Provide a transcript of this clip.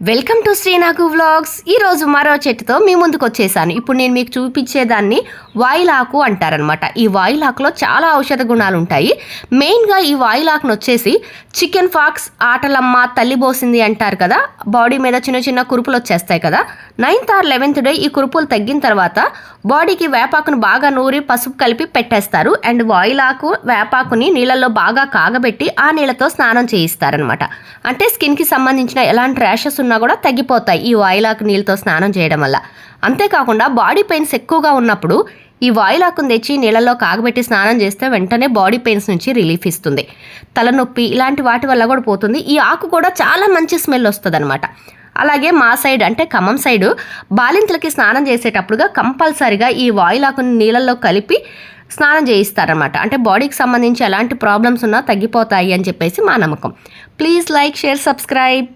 Welcome to శ్రీనాగు vlogs. ఈరోజు మరో చెట్టుతో మీ ముందుకు వచ్చేసాను. ఇప్పుడు నేను మీకు చూపించేదాన్ని వాయిలాకు అంటారనమాట. ఈ వాయిలాకులో చాలా ఔషధ గుణాలు ఉంటాయి. మెయిన్గా ఈ వాయిలాకును వచ్చేసి చికెన్ ఫాక్స్, ఆటలమ్మ, తల్లి బోసింది అంటారు కదా, బాడీ మీద చిన్న చిన్న కురుపులు వచ్చేస్తాయి కదా. 9th or 11th డే ఈ కురుపులు తగ్గిన తర్వాత బాడీకి వేపాకును బాగా నూరి పసుపు కలిపి పెట్టేస్తారు. అండ్ వాయిలాకు వేపాకుని నీళ్ళల్లో బాగా కాగబెట్టి ఆ నీళ్ళతో స్నానం చేయిస్తారనమాట. అంటే స్కిన్కి సంబంధించిన ఎలాంటి ర్యాషెస్ ఉన్నా కూడా తగ్గిపోతాయి ఈ వాయిలాకు నీళ్ళతో స్నానం చేయడం వల్ల. అంతేకాకుండా బాడీ పెయిన్స్ ఎక్కువగా ఉన్నప్పుడు ఈ వాయిలాకును తెచ్చి నీళ్ళల్లో కాగబెట్టి స్నానం చేస్తే వెంటనే బాడీ పెయిన్స్ నుంచి రిలీఫ్ ఇస్తుంది. తలనొప్పి ఇలాంటి వాటి వల్ల కూడా పోతుంది. ఈ ఆకు కూడా చాలా మంచి స్మెల్ వస్తుంది అనమాట. అలాగే మా సైడ్ అంటే ఖమ్మం సైడు బాలింతలకి స్నానం చేసేటప్పుడుగా కంపల్సరిగా ఈ వాయిలాకుని నీళ్ళల్లో కలిపి స్నానం చేయిస్తారనమాట. అంటే బాడీకి సంబంధించి ఎలాంటి ప్రాబ్లమ్స్ ఉన్నా తగ్గిపోతాయి అని చెప్పేసి మా నమ్మకం. Please like, share, subscribe.